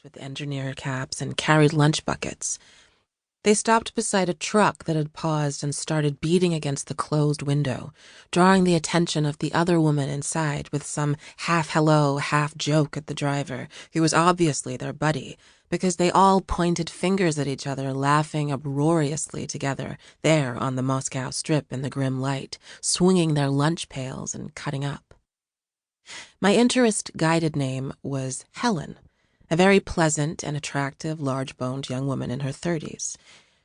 hats with engineer caps and carried lunch buckets. They stopped beside a truck that had paused and started beating against the closed window, drawing the attention of the other woman inside with some half-hello, half-joke at the driver, who was obviously their buddy, because they all pointed fingers at each other, laughing uproariously together, there on the Moscow Strip in the grim light, swinging their lunch pails and cutting up. My interest-guided name was Helen, a very pleasant and attractive, large-boned young woman in her 30s.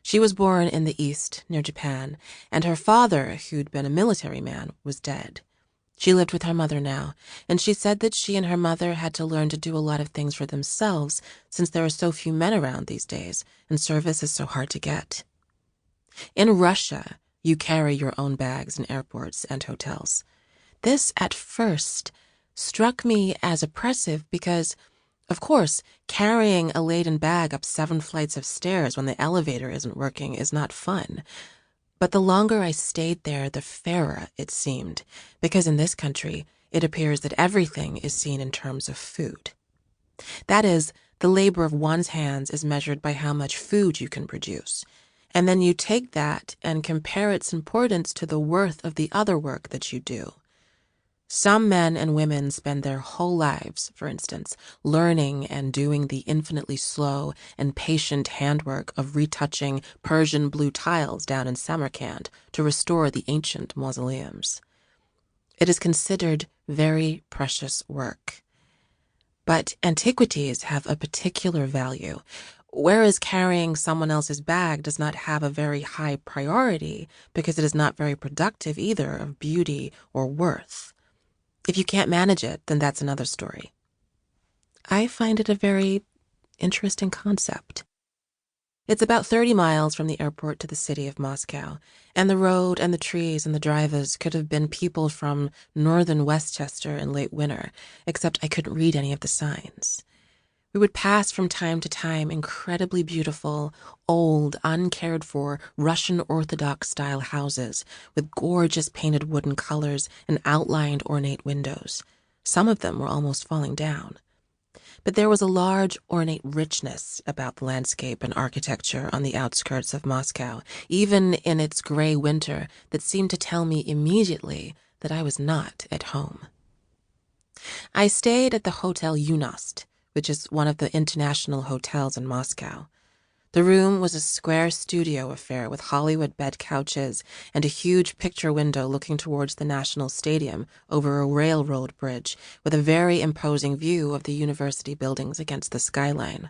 She was born in the East, near Japan, and her father, who'd been a military man, was dead. She lived with her mother now, and she said that she and her mother had to learn to do a lot of things for themselves since there are so few men around these days, and service is so hard to get. In Russia, you carry your own bags in airports and hotels. This, at first, struck me as oppressive because, of course, carrying a laden bag up 7 flights of stairs when the elevator isn't working is not fun. But the longer I stayed there, the fairer it seemed, because in this country, it appears that everything is seen in terms of food. That is, the labor of one's hands is measured by how much food you can produce. And then you take that and compare its importance to the worth of the other work that you do. Some men and women spend their whole lives, for instance, learning and doing the infinitely slow and patient handwork of retouching Persian blue tiles down in Samarkand to restore the ancient mausoleums. It is considered very precious work. But antiquities have a particular value, whereas carrying someone else's bag does not have a very high priority because it is not very productive either of beauty or worth. If you can't manage it, then that's another story. I find it a very interesting concept. It's about 30 miles from the airport to the city of Moscow, and the road and the trees and the drivers could have been people from northern Westchester in late winter, except I couldn't read any of the signs. We would pass from time to time incredibly beautiful, old, uncared-for Russian Orthodox-style houses with gorgeous painted wooden colors and outlined ornate windows. Some of them were almost falling down. But there was a large, ornate richness about the landscape and architecture on the outskirts of Moscow, even in its gray winter, that seemed to tell me immediately that I was not at home. I stayed at the Hotel Unost, which is one of the international hotels in Moscow. The room was a square studio affair with Hollywood bed couches and a huge picture window looking towards the National Stadium over a railroad bridge with a very imposing view of the university buildings against the skyline.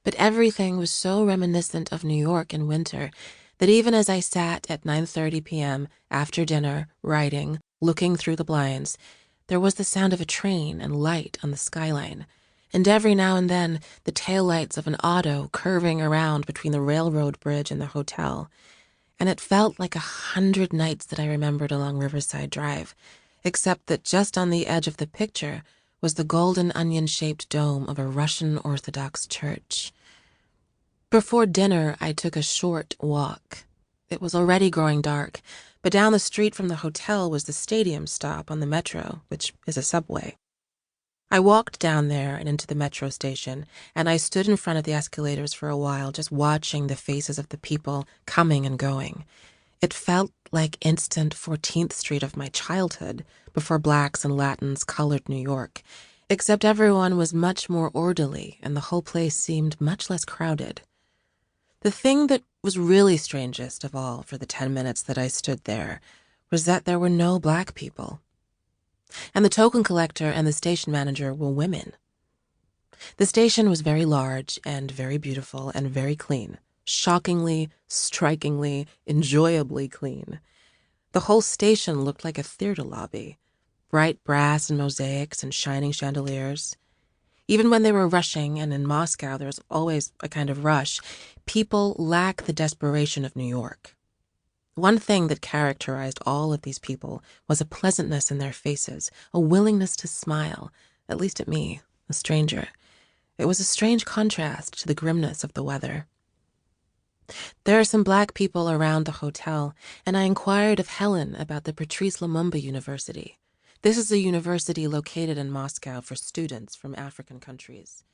But everything was so reminiscent of New York in winter that even as I sat at 9:30 p.m. after dinner, writing, looking through the blinds, there was the sound of a train and light on the skyline, and every now and then the taillights of an auto curving around between the railroad bridge and the hotel. And it felt like 100 nights that I remembered along Riverside Drive, except that just on the edge of the picture was the golden onion-shaped dome of a Russian Orthodox church. Before dinner, I took a short walk. It was already growing dark, but down the street from the hotel was the stadium stop on the metro, which is a subway. I walked down there and into the metro station, and I stood in front of the escalators for a while, just watching the faces of the people coming and going. It felt like instant 14th Street of my childhood, before blacks and Latins colored New York, except everyone was much more orderly, and the whole place seemed much less crowded. The thing that was really strangest of all for the 10 minutes that I stood there was that there were no black people. And the token collector and the station manager were women. The station was very large and very beautiful and very clean. Shockingly, strikingly, enjoyably clean. The whole station looked like a theater lobby. Bright brass and mosaics and shining chandeliers. Even when they were rushing, and in Moscow there's always a kind of rush, people lack the desperation of New York. One thing that characterized all of these people was a pleasantness in their faces, a willingness to smile, at least at me, a stranger. It was a strange contrast to the grimness of the weather. There are some black people around the hotel, and I inquired of Helen about the Patrice Lumumba University. This is a university located in Moscow for students from African countries.